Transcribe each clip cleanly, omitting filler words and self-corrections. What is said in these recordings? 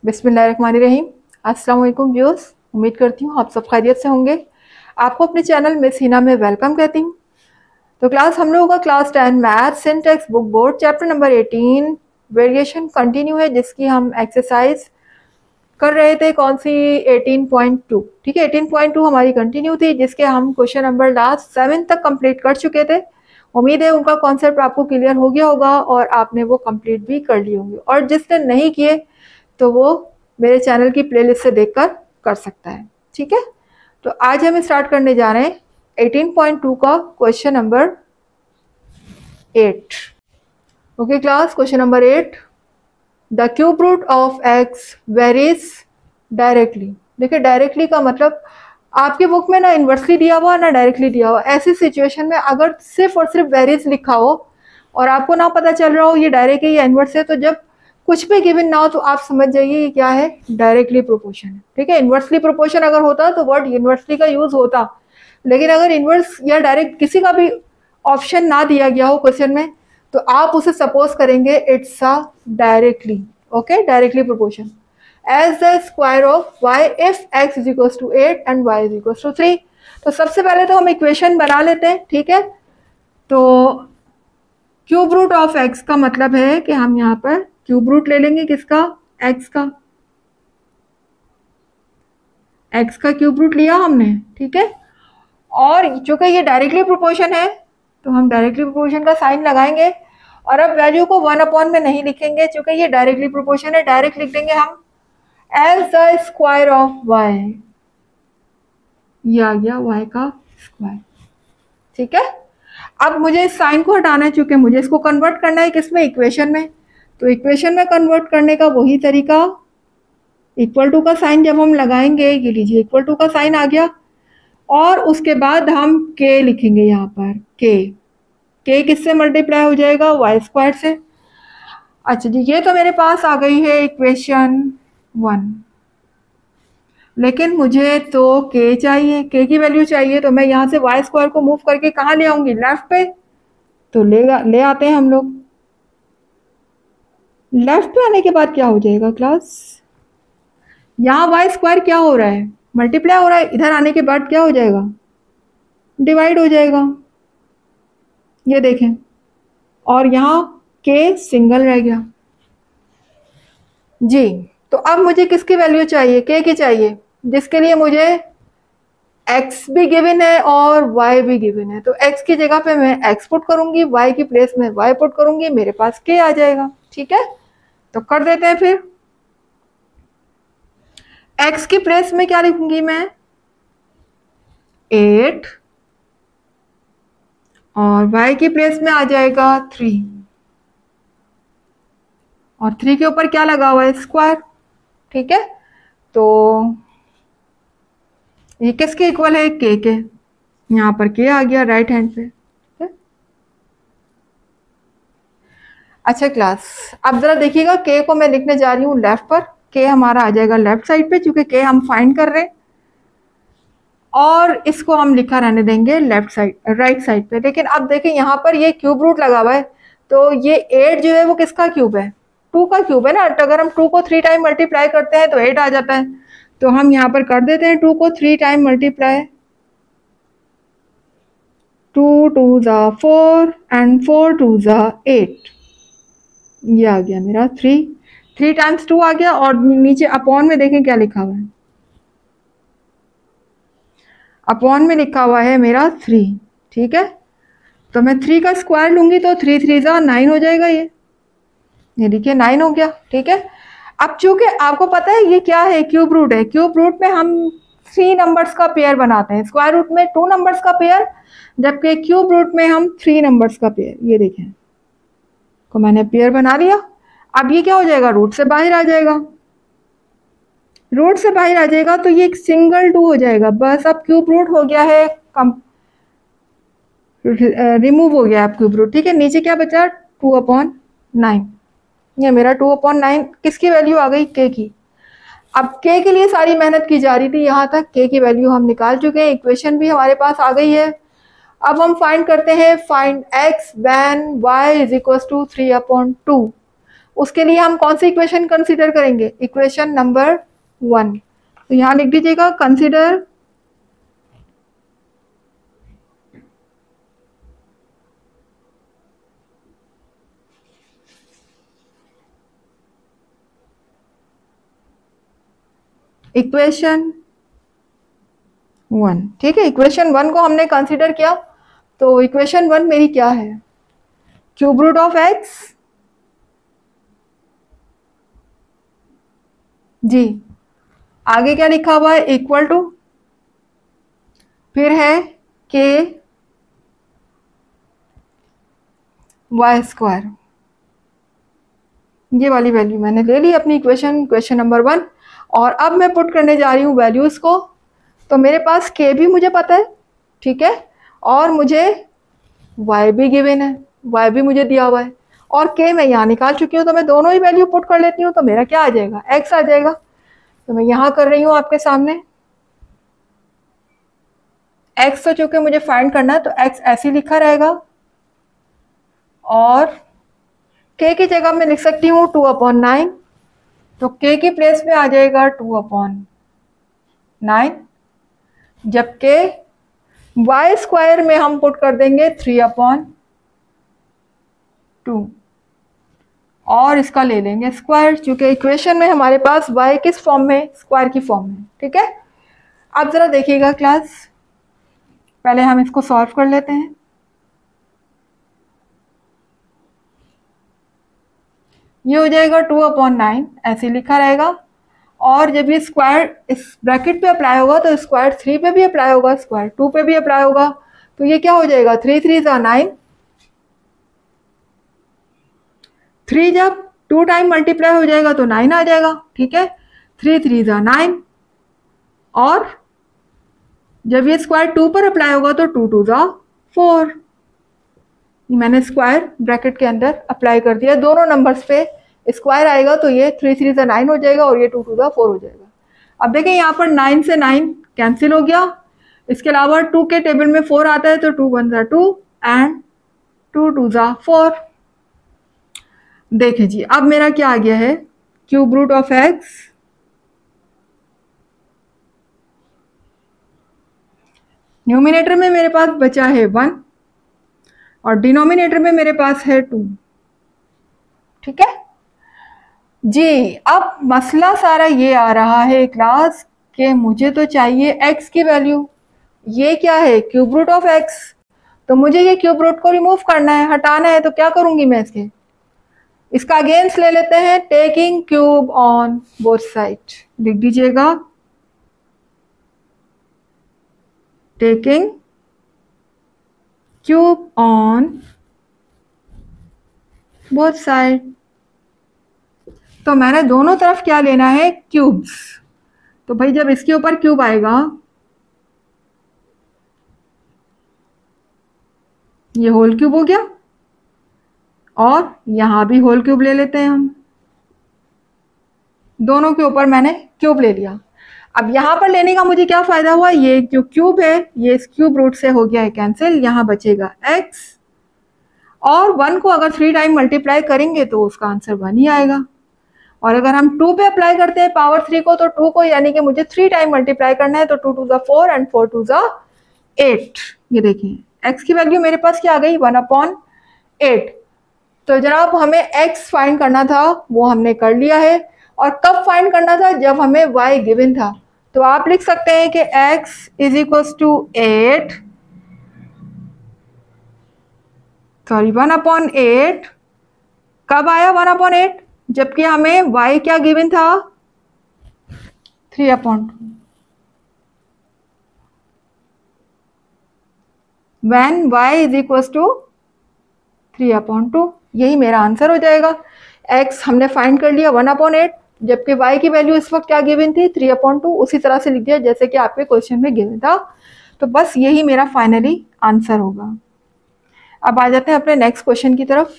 बिस्मिल्लाहिर्रहमानिर्रहीम। अस्सलाम वालेकुम व्यूअर्स, उम्मीद करती हूँ आप सब खैरियत से होंगे। आपको अपने चैनल मिस हिना में वेलकम कहती हूँ। तो क्लास हम लोगों का class 10 math syntax book board chapter number 18 variation continue है, जिसकी हम एक्सरसाइज कर रहे थे। कौन सी? 18.2। ठीक है, 18.2 हमारी कंटिन्यू थी, जिसके हम क्वेश्चन नंबर लास्ट 7 तक कंप्लीट कर चुके थे। उम्मीद है उनका कॉन्सेप्ट आपको क्लियर हो गया होगा और आपने वो कंप्लीट भी कर लिए होंगे, और जिसने नहीं किए तो वो मेरे चैनल की प्लेलिस्ट से देखकर कर सकता है। ठीक है, तो आज हम स्टार्ट करने जा रहे हैं 18.2 का question number 8। Okay class, question number 8, the cube root of x varies directly. देखिए, डायरेक्टली का मतलब आपके बुक में ना इन्वर्सली दिया हुआ ना डायरेक्टली दिया हुआ। ऐसी सिचुएशन में अगर सिर्फ और सिर्फ वेरीज लिखा हो और आपको ना पता चल रहा हो ये डायरेक्ट है या इन्वर्स है, तो जब कुछ भी गिवन ना हो तो आप समझ जाइए ये क्या है, डायरेक्टली प्रोपोर्शन है। ठीक है, इन्वर्सली प्रोपोर्शन अगर होता तो वर्ड इन्वर्सली का यूज होता, लेकिन अगर इन्वर्स या डायरेक्ट किसी का भी ऑप्शन ना दिया गया हो क्वेश्चन में, तो आप उसे सपोज करेंगे it's a directly. Okay, directly proportion as the square of y if x is equals to 8 and y is equals to 3। तो सबसे पहले तो हम इक्वेशन बना लेते हैं। ठीक है, तो क्यूब रूट ऑफ x का मतलब है कि हम यहाँ पर क्यूब रूट ले लेंगे। किसका? x का। x का क्यूब रूट लिया हमने। ठीक है, और चूंकि ये डायरेक्टली प्रोपोर्शन है तो हम डायरेक्टली प्रोपोर्शन का साइन लगाएंगे, और अब वैल्यू को 1 में नहीं लिखेंगे, चूंकि ये डायरेक्टली प्रोपोर्शन है, डायरेक्ट लिख देंगे हम as the square of y। ये आ गया y का स्क्वायर। ठीक है, अब मुझे इस साइन को हटाना है, चूंकि मुझे इसको कन्वर्ट करना है किसमें? इक्वेशन में। तो इक्वेशन में कन्वर्ट करने का वही तरीका, इक्वल टू का साइन जब हम लगाएंगे, ये लीजिए इक्वल टू का साइन आ गया, और उसके बाद हम k लिखेंगे यहाँ पर। k किससे मल्टीप्लाई हो जाएगा? y स्क्वायर से। अच्छा जी, ये तो मेरे पास आ गई है इक्वेशन 1, लेकिन मुझे तो k चाहिए, k की वैल्यू चाहिए, तो मैं यहाँ से y स्क्वायर को मूव करके कहाँ ले आऊंगी? लेफ्ट पे। तो ले आते हैं हम लोग। लेफ्ट पे आने के बाद क्या हो जाएगा क्लास? यहाँ y स्क्वायर क्या हो रहा है? मल्टीप्लाई हो रहा है। इधर आने के बाद क्या हो जाएगा? डिवाइड हो जाएगा। ये देखें, और यहाँ k सिंगल रह गया जी। तो अब मुझे किसकी वैल्यू चाहिए? k की चाहिए, जिसके लिए मुझे x भी गिवन है और y भी गिवन है। तो x की जगह पे मैं x पुट करूंगी, y की प्लेस में y पुट करूंगी, मेरे पास k आ जाएगा। ठीक है, तो कर देते हैं। फिर x की प्लेस में क्या लिखूंगी मैं? 8, और y की प्लेस में आ जाएगा 3, और 3 के ऊपर क्या लगा हुआ है? स्क्वायर। ठीक है, तो ये किसके इक्वल है? k के। यहाँ पर k आ गया राइट हैंड पे। अच्छा क्लास, अब जरा देखिएगा, k को मैं लिखने जा रही हूँ लेफ्ट पर। k हमारा आ जाएगा लेफ्ट साइड पे, क्योंकि k हम फाइंड कर रहे हैं, और इसको हम लिखा रहने देंगे लेफ्ट साइड, राइट साइड पे। लेकिन अब देखिए यहाँ पर ये क्यूब रूट लगा हुआ है, तो ये 8 जो है वो किसका क्यूब है? 2 का क्यूब है ना। तो अगर हम 2 को 3 टाइम मल्टीप्लाई करते हैं तो 8 आ जाता है। तो हम यहाँ पर कर देते हैं 2 को 3 टाइम मल्टीप्लाई। 2 2 ज़ा 4 एंड 4 2 ज़ा 8। ये आ गया मेरा 3 टाइम्स 2 आ गया, और नीचे अपॉन में देखें क्या लिखा हुआ है? अपॉन में लिखा हुआ है मेरा 3। ठीक है, तो मैं 3 का स्क्वायर लूंगी तो 3 3 ज़ा 9 हो जाएगा। ये देखिए 9 हो गया। ठीक है, अब चूंकि आपको पता है ये क्या है? क्यूब रूट है। क्यूब रूट में हम 3 नंबर्स का पेयर बनाते हैं, स्क्वायर रूट में 2 नंबर्स का पेयर, जबकि क्यूब रूट में हम 3 नंबर्स का पेयर। ये देखें, को मैंने पेयर बना लिया। अब ये क्या हो जाएगा? रूट से बाहर आ जाएगा। रूट से बाहर आ जाएगा तो ये एक सिंगल 2 हो जाएगा बस। अब क्यूब रूट हो गया है रिमूव हो गया अब क्यूब रूट। ठीक है, नीचे क्या बचा? 2/9। ये मेरा 2/9 किसकी वैल्यू आ गई? k की। अब k के लिए सारी मेहनत की जा रही थी, यहाँ तक k की वैल्यू हम निकाल चुके हैं, इक्वेशन भी हमारे पास आ गई है। अब हम फाइंड करते हैं, find x when y is equal to 3/2। उसके लिए हम कौन सी इक्वेशन कंसीडर करेंगे, इक्वेशन नंबर 1। तो यहाँ लिख दीजिएगा कंसीडर इक्वेशन 1। ठीक है, इक्वेशन 1 को हमने कंसीडर किया। तो इक्वेशन 1 मेरी क्या है, क्यूब रूट ऑफ एक्स जी, आगे क्या लिखा हुआ है, इक्वल टू, फिर है के वाई स्क्वायर। ये वाली वैल्यू मैंने ले ली अपनी इक्वेशन नंबर 1। और अब मैं पुट करने जा रही हूँ वैल्यूज को। तो मेरे पास के भी मुझे पता है, ठीक है, और मुझे y भी गिवन है, y भी मुझे दिया हुआ है, और k मैं यहाँ निकाल चुकी हूँ। तो मैं दोनों ही वैल्यू पुट कर लेती हूँ, तो मेरा क्या आ जाएगा, x आ जाएगा। तो मैं यहाँ कर रही हूँ आपके सामने, x तो चूंकि मुझे फाइंड करना है तो x ऐसे लिखा रहेगा, और k की जगह मैं लिख सकती हूँ 2/9। तो k की प्लेस में आ जाएगा 2/9, जबकि y स्क्वायर में हम पुट कर देंगे 3/2, और इसका ले लेंगे स्क्वायर, क्योंकि इक्वेशन में हमारे पास y किस फॉर्म में, स्क्वायर की फॉर्म में। ठीक है, अब जरा देखिएगा क्लास, पहले हम इसको सॉल्व कर लेते हैं। ये हो जाएगा 2/9, ऐसे लिखा रहेगा, और जब ये स्क्वायर इस ब्रैकेट पे अप्लाई होगा तो स्क्वायर 3 पे भी अप्लाई होगा, स्क्वायर 2 पे भी अप्लाई होगा। तो ये क्या हो जाएगा, 3 3 9, 3 जब 2 टाइम मल्टीप्लाई हो जाएगा तो 9 आ जाएगा। ठीक है, 3 3 9, और जब ये स्क्वायर 2 पर अप्लाई होगा तो 2 2 4। मैंने स्क्वायर ब्रैकेट के अंदर अप्लाई कर दिया, दोनों नंबर्स पे स्क्वायर आएगा तो ये 3 3 9 हो जाएगा, और ये 2 2 4 हो जाएगा। अब देखें यहाँ पर 9 से 9 कैंसिल हो गया, इसके अलावा 2 के टेबल में 4 आता है, तो 2 1 2 एंड 2 2 4। देखें जी, अब मेरा क्या आ गया है, cube root of x numerator में मेरे पास बचा है 1, और डिनोमिनेटर में मेरे पास है 2। ठीक है जी, अब मसला सारा ये आ रहा है क्लास कि मुझे तो चाहिए x की वैल्यू, ये क्या है, क्यूब रूट ऑफ x। तो मुझे ये क्यूब रूट को रिमूव करना है, हटाना है, तो क्या करूंगी मैं, इसका अगेंस्ट ले लेते हैं, taking cube on both side. लिख दीजिएगा taking cube on both side. तो मैंने दोनों तरफ क्या लेना है, क्यूब्स। तो भाई जब इसके ऊपर क्यूब आएगा, ये होल क्यूब हो गया, और यहां भी होल क्यूब ले लेते हैं हम, दोनों के ऊपर मैंने क्यूब ले लिया। अब यहां पर लेने का मुझे क्या फायदा हुआ, ये जो क्यूब है ये इस क्यूब रूट से हो गया है कैंसिल, यहां बचेगा x, और 1 को अगर 3 टाइम मल्टीप्लाई करेंगे तो उसका आंसर 1 ही आएगा। और अगर हम 2 पे अप्लाई करते हैं पावर 3 को, तो 2 को यानी कि मुझे 3 टाइम मल्टीप्लाई करना है, तो 2 2 4 एंड 4 2 8। ये देखिए x की वैल्यू मेरे पास क्या आ गई, 1/8। तो जनाब हमें x फाइंड करना था, वो हमने कर लिया है। और कब फाइंड करना था, जब हमें y गिवन था। तो आप लिख सकते हैं कि x is equal to 8, sorry 1/8। कब आया 1/8, जबकि हमें y क्या गिवन था, 3/2। when y is equal to 3/2, यही मेरा आंसर हो जाएगा। x हमने फाइंड कर लिया 1/8, जबकि y की वैल्यू इस वक्त क्या गिवन थी, 3/2। उसी तरह से लिख दिया जैसे कि आपके क्वेश्चन में गिवन था। तो बस यही मेरा फाइनली आंसर होगा। अब आ जाते हैं अपने नेक्स्ट क्वेश्चन की तरफ।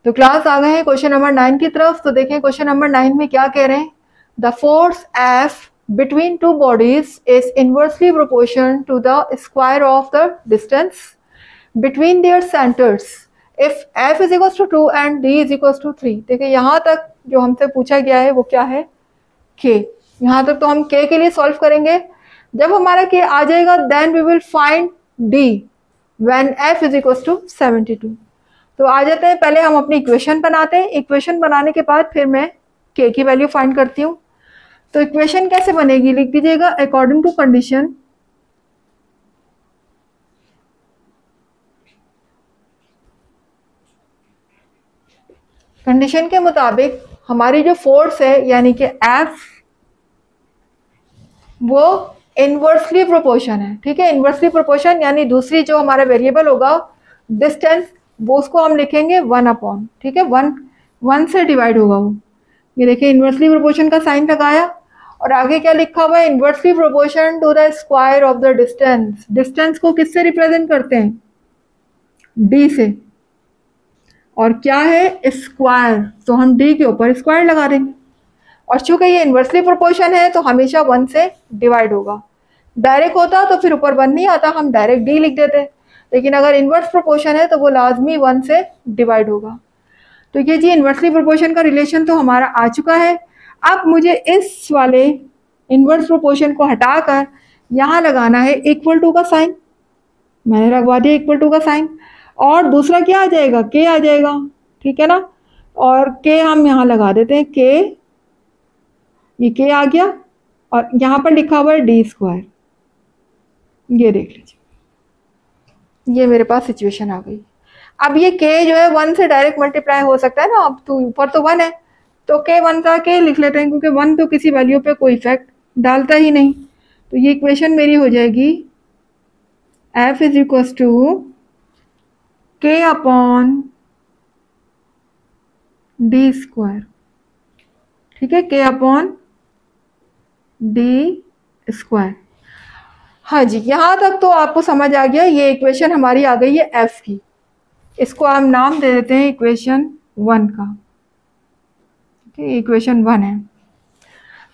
तो क्लास आ गए हैं क्वेश्चन नंबर 9 की तरफ। तो देखें क्वेश्चन नंबर 9 में क्या कह रहे हैं, the force F between two bodies is inversely proportional to the square of the distance between their centers if f is equal to 2 and d is equal to 3। देखिए यहाँ तक जो हमसे पूछा गया है वो क्या है, k। यहाँ तक तो हम k के लिए सॉल्व करेंगे। जब हमारा k आ जाएगा then we will find d when f is equal to 72। तो आ जाते हैं, पहले हम अपनी इक्वेशन बनाते हैं। इक्वेशन बनाने के बाद फिर मैं k की वैल्यू फाइंड करती हूँ। तो इक्वेशन कैसे बनेगी, लिख दीजिएगा अकॉर्डिंग टू कंडीशन के मुताबिक हमारी जो फोर्स है यानी कि F वो इनवर्सली प्रोपोर्शन है। ठीक है, इनवर्सली प्रोपोर्शन यानी दूसरी जो हमारा वेरिएबल होगा डिस्टेंस, वो उसको हम लिखेंगे 1/। ठीक है, 1 से डिवाइड होगा वो। ये देखिए इनवर्सली प्रोपोर्शन का साइन लगाया और आगे क्या लिखा हुआ है, inversely proportion to the square of the distance. Distance को किससे रिप्रेजेंट करते हैं, d से, और क्या है स्क्वायर, तो हम d के ऊपर स्क्वायर लगा देंगे। और चूंकि ये इनवर्सली प्रोपोर्शन है तो हमेशा 1 से डिवाइड होगा। डायरेक्ट होता तो फिर ऊपर 1 नहीं आता, हम डायरेक्ट d लिख देते, लेकिन अगर इनवर्स प्रोपोर्शन है तो वो लाजमी 1 से डिवाइड होगा। तो ये जी इनवर्सली प्रोपोर्शन का रिलेशन तो हमारा आ चुका है। अब मुझे इस वाले इनवर्स प्रोपोर्शन को हटाकर यहाँ लगाना है इक्वल टू का साइन। मैंने लगवा दिया इक्वल टू का साइन, और दूसरा क्या आ जाएगा, k आ जाएगा। ठीक है ना, और k हम यहाँ लगा देते हैं, k, ये k आ गया और यहाँ पर लिखा हुआ है d स्क्वायर। ये देख लीजिए, ये मेरे पास सिचुएशन आ गई। अब ये k जो है 1 से डायरेक्ट मल्टीप्लाई हो सकता है ना, अब तो ऊपर तो 1 है तो k 1 का k लिख लेते हैं, क्योंकि 1 तो किसी वैल्यू पे कोई इफेक्ट डालता ही नहीं। तो ये इक्वेशन मेरी हो जाएगी f is equal to k upon d square. ठीक है, k अपॉन d स्क्वायर। हाँ जी, यहाँ तक तो आपको समझ आ गया। ये इक्वेशन हमारी आ गई है f की, इसको हम नाम दे देते हैं इक्वेशन 1 का। इक्वेशन 1 है,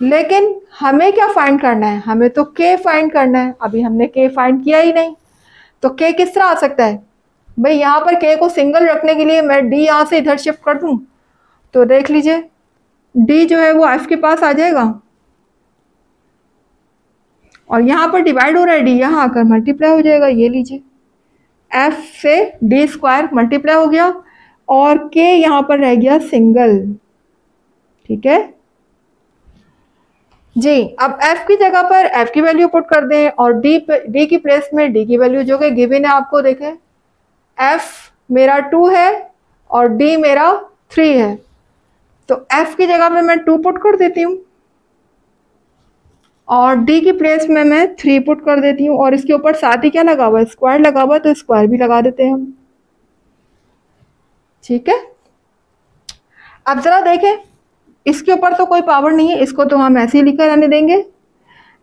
लेकिन हमें क्या फाइंड करना है, हमें तो k फाइंड करना है। अभी हमने k फाइंड किया ही नहीं, तो k किस तरह आ सकता है भाई। यहाँ पर k को सिंगल रखने के लिए मैं d यहाँ से इधर शिफ्ट कर दूं तो देख लीजिए d जो है वो f के पास आ जाएगा, और यहाँ पर डिवाइड हो रहा है d, यहाँ आकर मल्टीप्लाई हो जाएगा। ये लीजिए f से d स्क्वायर मल्टीप्लाई हो गया और k यहाँ पर रह गया सिंगल। ठीक है जी, अब f की जगह पर f की वैल्यू पुट कर दें और d की प्लेस में d की वैल्यू जो कि गिवन है आपको, देखें f मेरा 2 है और d मेरा 3 है, तो f की जगह पे मैं 2 पुट कर देती हूँ और d की प्लेस में मैं 3 पुट कर देती हूँ, और इसके ऊपर साथ ही क्या लगा हुआ है, स्क्वायर लगा हुआ है, तो स्क्वायर भी लगा देते हैं हम। ठीक है, अब जरा देखें, इसके ऊपर तो कोई पावर नहीं है, इसको तो हम ऐसे ही लिखकर रहने देंगे,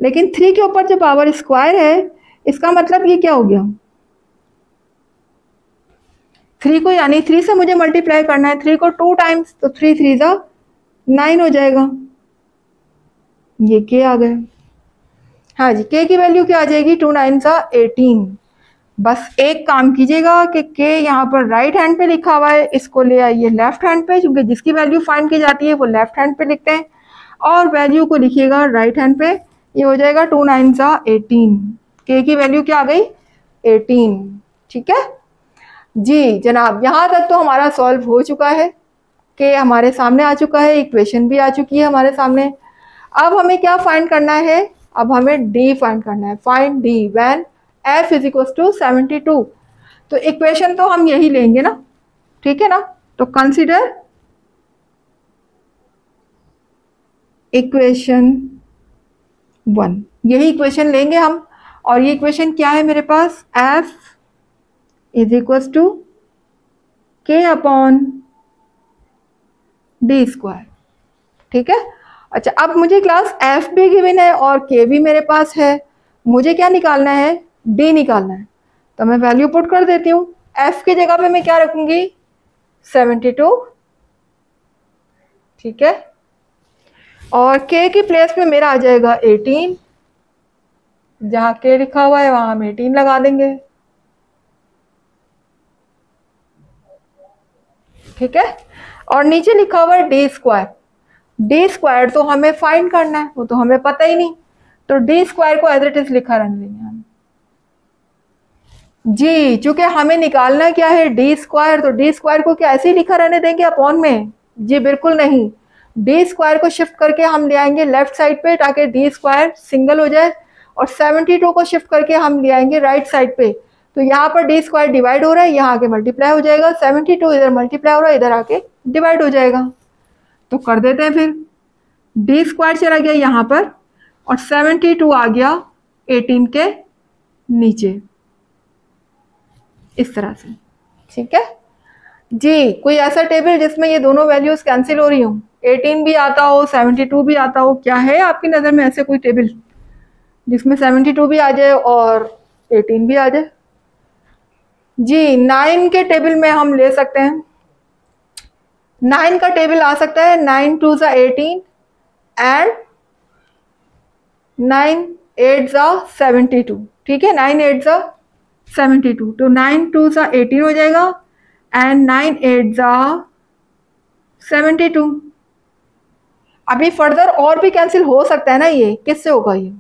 लेकिन 3 के ऊपर जो पावर स्क्वायर है, इसका मतलब ये क्या हो गया, 3 को यानी 3 से मुझे मल्टीप्लाई करना है, 3 को 2 टाइम्स, तो 3 3 जा 9 हो जाएगा। ये k आ गया। हाँ जी, k की वैल्यू क्या आ जाएगी, 2 9 जा 18। बस एक काम कीजिएगा कि k यहाँ पर राइट हैंड पे लिखा हुआ है, इसको ले आइए लेफ्ट हैंड पे, क्योंकि जिसकी वैल्यू फाइंड की जाती है वो लेफ्ट हैंड पे लिखते हैं, और वैल्यू को लिखिएगा राइट हैंड पे। ये हो जाएगा 2 9 जा 18। k की वैल्यू क्या आ गई, 18। ठीक है जी जनाब, यहाँ तक तो हमारा सॉल्व हो चुका है, k हमारे सामने आ चुका है, इक्वेशन भी आ चुकी है हमारे सामने। अब हमें क्या फाइंड करना है, अब हमें d फाइंड करना है। Find d when f is equal to 72। तो इक्वेशन तो हम यही लेंगे ना, ठीक है ना, तो कंसीडर इक्वेशन 1, यही इक्वेशन लेंगे हम। और ये इक्वेशन क्या है मेरे पास, f is equal to k upon d square. ठीक है, अच्छा अब मुझे क्लास f भी गिवन है और k भी मेरे पास है, मुझे क्या निकालना है, d निकालना है। तो मैं वैल्यू पुट कर देती हूँ, f की जगह पे मैं क्या रखूंगी, 72। ठीक है, और k की प्लेस में मेरा आ जाएगा 18, जहाँ k लिखा हुआ है वहां हम 18 लगा देंगे। ठीक है। और नीचे लिखा हुआ है डी स्क्वायर। डी स्क्वायर तो हमें फाइंड करना है, वो तो हमें पता ही नहीं, तो डी स्क्वायर को एज इट इज लिखा रहने देंगे हम जी। चूंकि हमें निकालना क्या है डी स्क्वायर, तो डी स्क्वायर को क्या ऐसे ही लिखा रहने देंगे अपॉन में? जी बिल्कुल नहीं, डी स्क्वायर को शिफ्ट करके हम ले आएंगे लेफ्ट साइड पे ताकि डी स्क्वायर सिंगल हो जाए, और 72 को शिफ्ट करके हम ले आएंगे राइट साइड पे। तो यहाँ पर डी स्क्वायर डिवाइड हो रहा है, यहाँ आके मल्टीप्लाई हो जाएगा, 72 इधर मल्टीप्लाई हो रहा है, इधर आके डिवाइड हो जाएगा। तो कर देते हैं फिर, डी स्क्वायर चला गया यहाँ पर और 72 आ गया 18 के नीचे, इस तरह से। ठीक है जी। कोई ऐसा टेबल जिसमें ये दोनों वैल्यूज कैंसिल हो रही हो, 18 भी आता हो 72 भी आता हो, क्या है आपकी नज़र में ऐसे कोई टेबल जिसमें 72 भी आ जाए और 18 भी आ जाए? जी 9 के टेबल में हम ले सकते हैं, 9 का टेबल आ सकता है 9 2 ज़ा 18 एंड 9 8 ज़ा 72। ठीक है, 9 8 ज़ा 72, तो 9 2 ज़ा 18 हो जाएगा एंड 9 8 ज़ा 72। अभी फर्दर और भी कैंसिल हो सकता है ना, ये किससे होगा? ये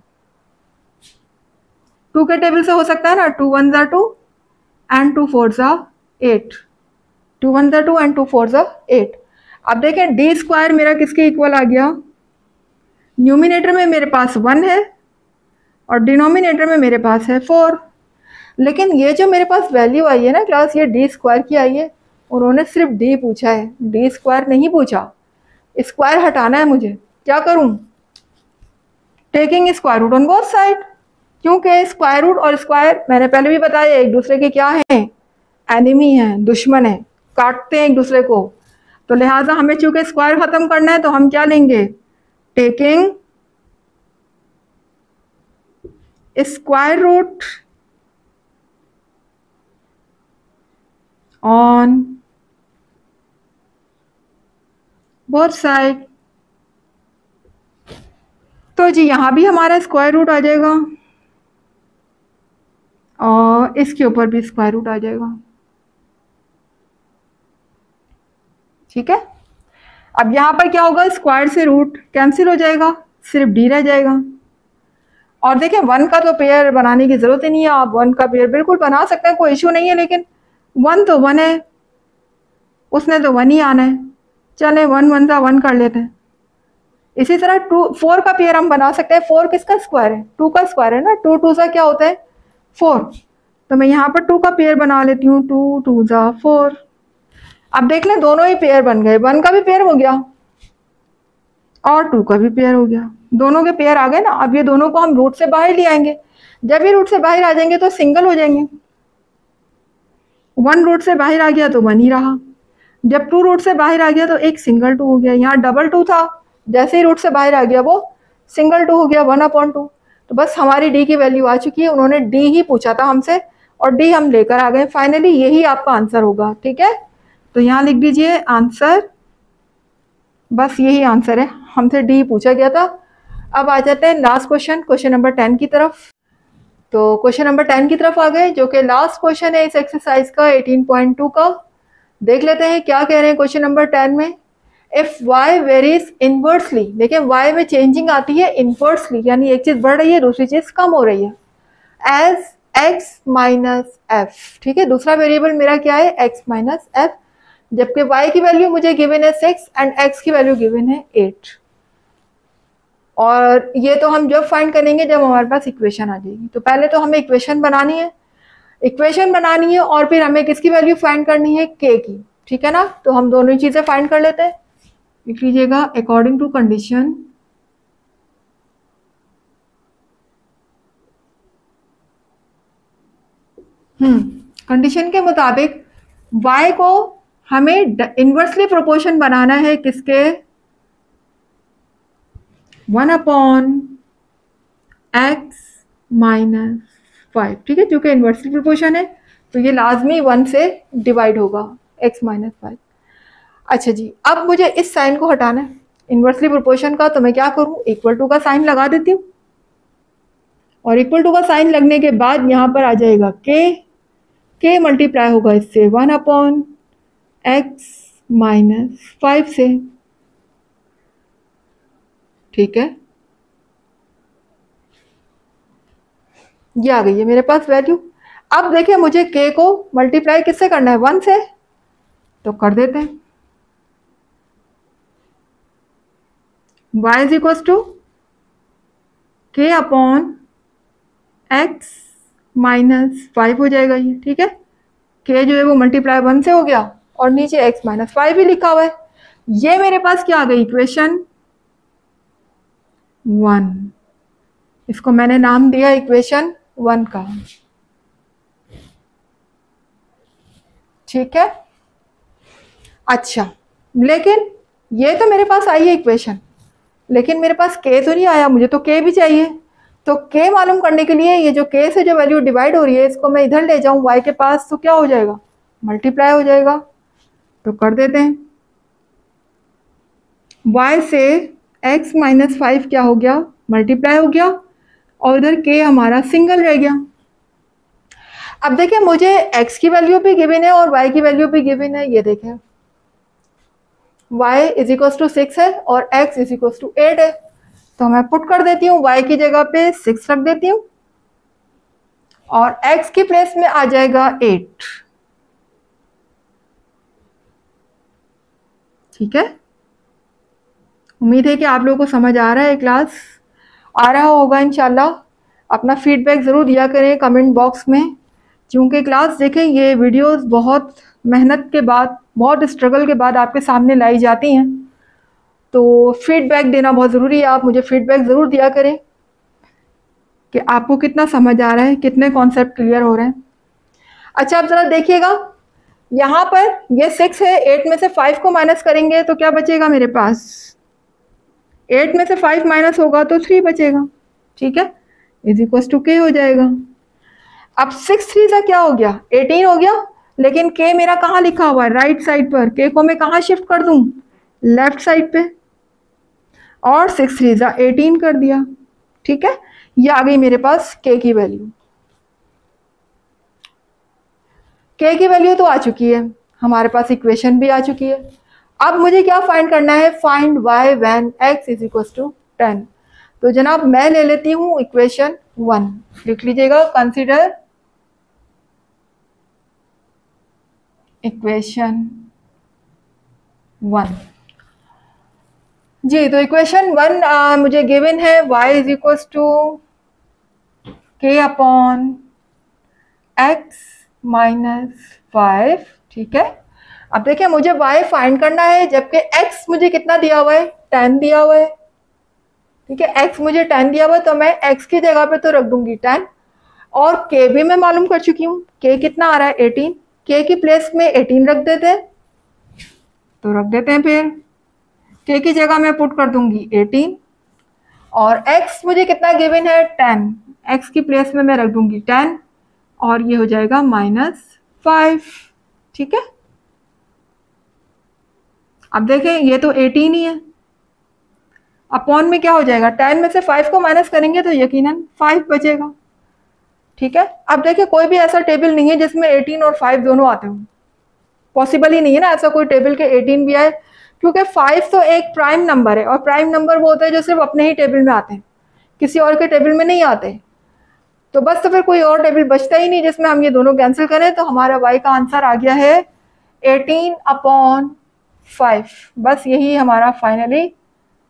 2 के टेबल से हो सकता है ना, 2 1 ज़ा 2 एंड 2 4 ज़ा 8, 2 1 ज़ा 2 एंड 2 4 ज़ा 8। अब देखें डी स्क्वायर मेरा किसके इक्वल आ गया? न्यूमिनेटर में मेरे पास 1 है और डिनोमिनेटर में मेरे पास है 4। लेकिन ये जो मेरे पास वैल्यू आई है ना क्लास, ये डी स्क्वायर की आई है, उन्होंने सिर्फ डी पूछा है, डी स्क्वायर नहीं पूछा। स्क्वायर हटाना है मुझे, क्या करूं? Taking square root on both side, क्योंकि स्क्वायर रूट और स्क्वायर मैंने पहले भी बताया एक दूसरे के क्या है? एनिमी है, दुश्मन है, काटते हैं एक दूसरे को। तो लिहाजा हमें चूंकि स्क्वायर खत्म करना है तो हम क्या लेंगे? Taking square root on both side. तो जी यहां भी हमारा स्क्वायर रूट आ जाएगा और इसके ऊपर भी स्क्वायर रूट आ जाएगा। ठीक है, अब यहां पर क्या होगा? स्क्वायर से रूट कैंसिल हो जाएगा, सिर्फ डी रह जाएगा। और देखें 1 का तो पेयर बनाने की जरूरत ही नहीं है, आप 1 का पेयर बिल्कुल बना सकते हैं, कोई इशू नहीं है, लेकिन 1 तो 1 है, उसने तो 1 ही आना है। चले 1 1 ज़ा 1 कर लेते हैं। इसी तरह 4 का पेयर हम बना सकते हैं। 4 किसका स्क्वायर है? 2 का स्क्वायर है ना, 2 2 ज़ा क्या होता है? 4। तो मैं यहाँ पर 2 का पेयर बना लेती हूँ, 2 2 ज़ा 4। अब देख लें दोनों ही पेयर बन गए, 1 का भी पेयर हो गया और 2 का भी पेयर हो गया, दोनों के पेयर आ गए ना। अब ये दोनों को हम रूट से बाहर ले आएंगे, जब ये रूट से बाहर आ जाएंगे तो सिंगल हो जाएंगे। 1 रूट से बाहर आ गया तो 1 ही रहा, जब 2 रूट से बाहर आ गया तो एक सिंगल 2 हो गया। यहाँ डबल 2 था, जैसे ही रूट से बाहर आ गया वो सिंगल 2 हो गया, 1/2। तो बस हमारी डी की वैल्यू आ चुकी है, उन्होंने डी ही पूछा था हमसे और डी हम लेकर आ गए। फाइनली यही आपका आंसर होगा। ठीक है, तो यहाँ लिख दीजिए आंसर, बस यही आंसर है, हमसे डी पूछा गया था। अब आ जाते हैं लास्ट क्वेश्चन, क्वेश्चन नंबर 10 की तरफ। तो क्वेश्चन नंबर 10 की तरफ आ गए, जो कि लास्ट क्वेश्चन है इस एक्सरसाइज का 18.2 का। देख लेते हैं क्या कह रहे हैं क्वेश्चन नंबर 10 में। इफ y वेरीज इनवर्सली, देखिए y में चेंजिंग आती है इनवर्सली, यानी एक चीज बढ़ रही है दूसरी चीज कम हो रही है, एज x माइनस एफ। ठीक है, दूसरा वेरिएबल मेरा क्या है? x माइनस एफ, जबकि y की वैल्यू मुझे गिवन है 6 एंड x की वैल्यू गिवन है 8। और ये तो हम जब फाइंड करेंगे जब हमारे पास इक्वेशन आ जाएगी। तो पहले तो हमें इक्वेशन बनानी है, और फिर हमें किसकी वैल्यू फाइंड करनी है? k की। ठीक है ना, तो हम दोनों ही चीजें फाइंड कर लेते हैं। लिख लीजिएगा अकॉर्डिंग टू कंडीशन कंडीशन के मुताबिक y को हमें इनवर्सली प्रोपोर्शन बनाना है किसके? 1/x minus 5। ठीक है, क्योंकि इनवर्सली प्रोपोर्शन है तो ये लाजमी 1 से डिवाइड होगा, x माइनस 5। अच्छा जी, अब मुझे इस साइन को हटाना है इनवर्सली प्रोपोर्शन का, तो मैं क्या करूं? इक्वल टू का साइन लगा देती हूँ, और इक्वल टू का साइन लगने के बाद यहाँ पर आ जाएगा k मल्टीप्लाई होगा इससे 1/x -5 से, ठीक है। ये आ गई है मेरे पास वैल्यू। अब देखिए मुझे k को मल्टीप्लाई किससे करना है, 1 से, तो कर देते हैं। y is equal to k upon x -5 हो जाएगा ये, ठीक है। k जो है वो मल्टीप्लाई 1 से हो गया और नीचे x -5 भी लिखा हुआ है। ये मेरे पास क्या आ गई, इक्वेशन 1। इसको मैंने नाम दिया इक्वेशन 1 का, ठीक है। अच्छा, लेकिन ये तो मेरे पास आई है इक्वेशन, लेकिन मेरे पास k तो नहीं आया, मुझे तो k भी चाहिए। तो k मालूम करने के लिए ये जो k से जो वैल्यू डिवाइड हो रही है इसको मैं इधर ले जाऊं y के पास, तो क्या हो जाएगा, मल्टीप्लाई हो जाएगा। तो कर देते हैं, y से x -5 क्या हो गया, मल्टीप्लाई हो गया, और इधर k हमारा सिंगल रह गया। अब देखिए मुझे x की वैल्यू भी गिवन है और y की वैल्यू भी गिवन है। ये देखें y इज इक्वल टू 6 है और x इज इक्वल टू 8 है। तो मैं पुट कर देती हूँ, y की जगह पे 6 रख देती हूँ और x की प्लेस में आ जाएगा 8, ठीक है। उम्मीद है कि आप लोगों को समझ आ रहा है, क्लास आ रहा होगा इंशाल्लाह। अपना फीडबैक ज़रूर दिया करें कमेंट बॉक्स में, क्योंकि क्लास देखें ये वीडियोस बहुत मेहनत के बाद, बहुत स्ट्रगल के बाद आपके सामने लाई जाती हैं, तो फीडबैक देना बहुत ज़रूरी है। आप मुझे फीडबैक ज़रूर दिया करें कि आपको कितना समझ आ रहा है, कितने कॉन्सेप्ट क्लियर हो रहे हैं। अच्छा, आप ज़रा देखिएगा, यहाँ पर ये 6 है, 8 में से 5 को माइनस करेंगे तो क्या बचेगा मेरे पास, 8 में से 5 माइनस होगा तो 3 बचेगा, ठीक है, इज इक्वल टू k हो जाएगा। अब 6 3 सा क्या हो गया, 18 हो गया, लेकिन k मेरा कहाँ लिखा हुआ है, राइट साइड पर। k को मैं कहाँ शिफ्ट कर दूँ, लेफ्ट साइड पे, और 6 3 सा 18 कर दिया, ठीक है। ये आ गई मेरे पास k की वैल्यू। k की वैल्यू तो आ चुकी है, हमारे पास इक्वेशन भी आ चुकी है। अब मुझे क्या फाइंड करना है, find y when x is equal to 10। तो जनाब मैं ले लेती हूँ इक्वेशन 1, लिख लीजिएगा, कंसीडर इक्वेशन 1 जी। तो इक्वेशन 1 मुझे गिवन है, y is equal to k upon x -5, ठीक है। अब देखिए मुझे y फाइंड करना है, जबकि x मुझे कितना दिया हुआ है, 10 दिया हुआ है, ठीक है। x मुझे 10 दिया हुआ है, तो मैं x की जगह पे तो रख दूंगी 10, और k भी मैं मालूम कर चुकी हूँ, k कितना आ रहा है 18, k की प्लेस में 18 रख देते हैं, तो रख देते हैं। फिर k की जगह मैं पुट कर दूंगी 18, और x मुझे कितना गिवन है 10, x की प्लेस में मैं रख दूंगी 10, और ये हो जाएगा -5, ठीक है। अब देखें ये तो 18 ही है, अपॉन में क्या हो जाएगा, 10 में से 5 को माइनस करेंगे तो यकीनन 5 बचेगा, ठीक है। अब देखिए कोई भी ऐसा टेबल नहीं है जिसमें 18 और 5 दोनों आते हों, पॉसिबल ही नहीं है ना ऐसा कोई टेबल के 18 भी आए, क्योंकि 5 तो एक प्राइम नंबर है, और प्राइम नंबर वो होते हैं जो सिर्फ अपने ही टेबल में आते हैं, किसी और के टेबल में नहीं आते। तो बस, तो फिर कोई और टेबल बचता ही नहीं जिसमें हम ये दोनों कैंसिल करें। तो हमारा y का आंसर आ गया है 18/5, बस यही हमारा फाइनली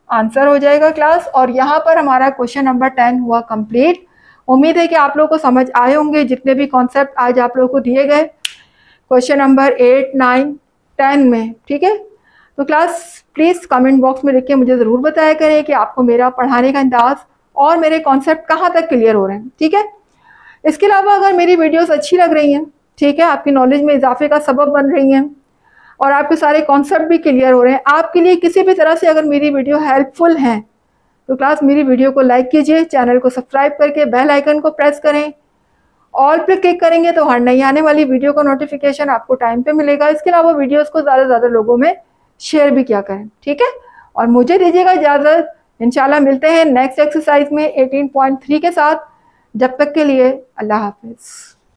आंसर हो जाएगा क्लास। और यहाँ पर हमारा क्वेश्चन नंबर 10 हुआ कंप्लीट। उम्मीद है कि आप लोगों को समझ आए होंगे जितने भी कॉन्सेप्ट आज आप लोगों को दिए गए क्वेश्चन नंबर 8, 9, 10 में, ठीक है। तो क्लास प्लीज़ कमेंट बॉक्स में लिख के मुझे ज़रूर बताया करें कि आपको मेरा पढ़ाने का अंदाज और मेरे कॉन्सेप्ट कहाँ तक क्लियर हो रहे हैं, ठीक है। इसके अलावा अगर मेरी वीडियोस अच्छी लग रही हैं, ठीक है, आपकी नॉलेज में इजाफे का सबब बन रही हैं और आपके सारे कॉन्सेप्ट भी क्लियर हो रहे हैं, आपके लिए किसी भी तरह से अगर मेरी वीडियो हेल्पफुल है, तो क्लास मेरी वीडियो को लाइक कीजिए, चैनल को सब्सक्राइब करके बेल आइकन को प्रेस करें, ऑल पे क्लिक करेंगे तो हर नई आने वाली वीडियो का नोटिफिकेशन आपको टाइम पे मिलेगा। इसके अलावा वीडियोस को ज़्यादा से ज़्यादा लोगों में शेयर भी किया करें, ठीक है। और मुझे दीजिएगा इजाज़त, इंशाल्लाह मिलते हैं नेक्स्ट एक्सरसाइज में 18.3 के साथ। जब तक के लिए अल्लाह हाफिज़।